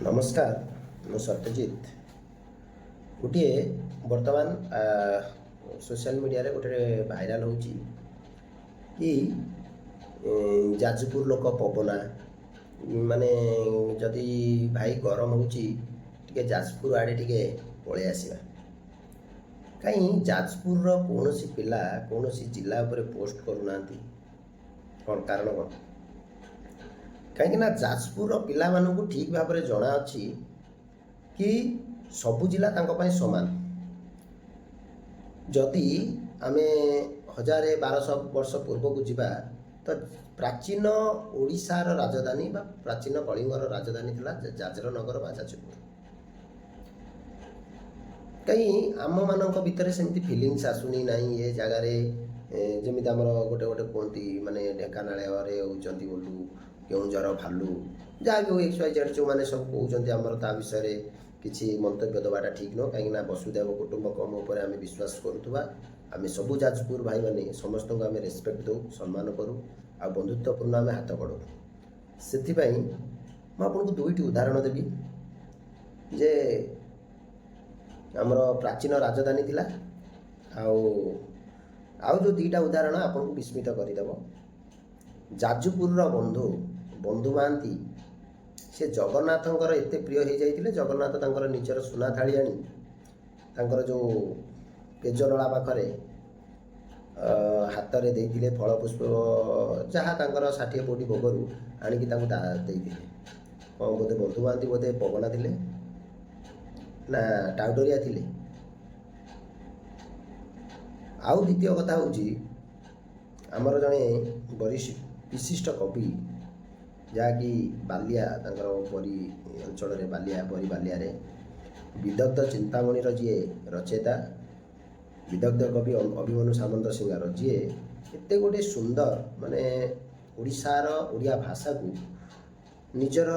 नमस्कार मु सत्यजित गोटे बर्तमान सोशल मीडिया रे गोटे भाइराल होची कि जाजपुर लोक पवना माने जदि भाई गरम होची टिके जाजपुर आड़े टिके पळे आसीबा कहीं जाजपुर रो कोनोसी पिला कोनोसी जिला उपरे पोस्ट करूनांती कौन कारण कौन कहीं जाजपुर पिला मानू ठीक भाव में जना अच्छी कि सबु जिला सामान जदि आमे 1200 वर्ष पूर्व को जीवा तो प्राचीन ओडिशार राजधानी बा प्राचीन कलिंगर राजधानी थिला जाजर नगर बा जाजपुर कहीं आम मानक भितर सेमती फीलिंग्स आसुनी नहीं ये जगार जमी आमर गोटे गोटे कहती माने ढेकानाल होती बोलू केउंझर भालू जहाँ भी एक्स वाई जेड जो मैंने सब कहते आमर ता विषय किसी मंतव्य दबाटा ठीक नुह कहीं वसुधैव कुटुंबकम उपर आम विश्वास करुवा आम सबू जाजपुर भाई मैंने समस्त को आम रेस्पेक्ट दो सम्मान करूँ आ बंधुत्वपूर्ण आम हाथ बढ़ू से आपको दुईट उदाहरण देवी जे आमर प्राचीन राजधानी थिला आउ जो दीटा उदाहरण आपको विस्मित करदेव जाजपुर बंधु बंधु महांती से जगन्नाथंकर एते प्रिय हो जाइए जगन्नाथ तांकर निजर सुना थाली आनी तांकर जो पेजरला पाखरे हाथ में देते फल पुष्प जहाँ तांकर 60 कोटी भोगरू आणिकी देते कौन बोधे बंधु महांती बोधे पवना थिले ना टाउटरिया थिले। आउ द्वितीय कथा हूँ आमर जड़े विशिष्ट कवि जहाँकि बालिया परी अंचल बालिया परी बालिया विदग्ध चिंतामणिर जी रचयिता विदग्ध कवि अभिमन्यु सामंत सिंगार जी एते गोटे सुंदर माने ओडिशार ओडिया भाषा को निजर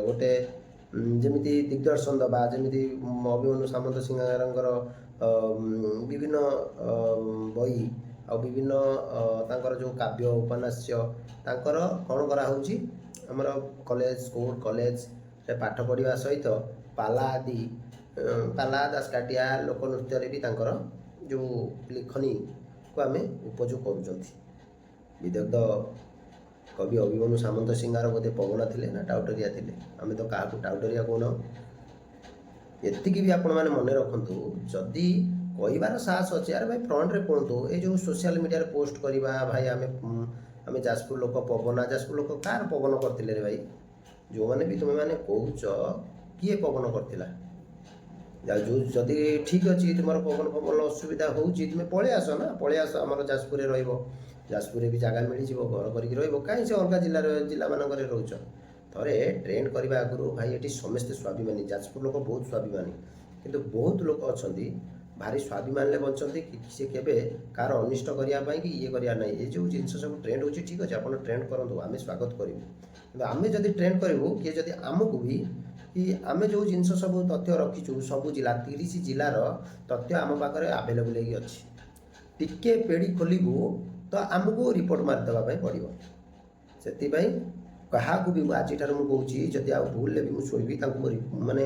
गोटे जमिति दिग्दर्शन दबा जमिति अभिमन्यु सामंत सिंगारंकर विभिन्न बही आ विभिन्न तांकर जो काव्य उपन्यास्य तांकर कौन करा होची हमर कॉलेज स्कूल कॉलेज रे पाठ पढ़िया सहित पाला आदि पाला दासकाटिया लोकनृत्य रे भी तांकर जो लिखनी को आमे उपयोग करूचंती विदग्ध कवि अभिमन्यु सामंत सिंगार बोधे पवना थिले ना टाउटरिया थिले आमे तो क्या टाउटरिया कौन एतिकी भी आपण मैंने मन रखु जदि कहबार साहस अच्छे यार भाई फ्रंट रे कहतु ये जो सोशल मीडिया रे पोस्ट करवा भाई आमे जाजपुर लोक पवन जाजपुर लोक कार पवन करते रे भाई जो मैंने भी तुम्हें मैंने कहच किए पवन करथिला जो जदि ठीक अच्छी तुम पवन पवन असुविधा होची तुम पळे आस ना पळे आस आम जाजपुर रहिबो जाजपुर भी जगह मिल जाव घर कर कहीं से अलग जिला मानक रोच थे ट्रेंड करने आगु भाई ये समस्ते स्वाभिमानी जाजपुर लोक बहुत स्वाभिमानी किंतु बहुत लोक अच्छा भारी स्वाभिमान ले बचती सी केवे कार अनिष्ट करने कि ये करना ना ये जो जिन सब ट्रेंड हो ठीक अच्छे आप ट्रेंड करूँ आम स्वागत करूँ कि आम जब ट्रेंड करूँ किए जब आमको भी कि आम जो जिनस सब तथ्य रखीचु सब जिला 30 जिलार तथ्य आम पाखे आवेलेबल अच्छी टिके पेड़ी खोलू तो आमको रिपोर्ट मारिदेवाई पड़ो से क्या भी आज मुझे जदि आ भूल भी मुझे शुणी माने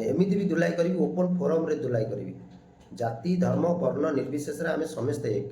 एमती भी दुलाई करी ओपन फोरम रे दुलाई करी जाति धर्म वर्ण निर्विशेष आम समस्ते एक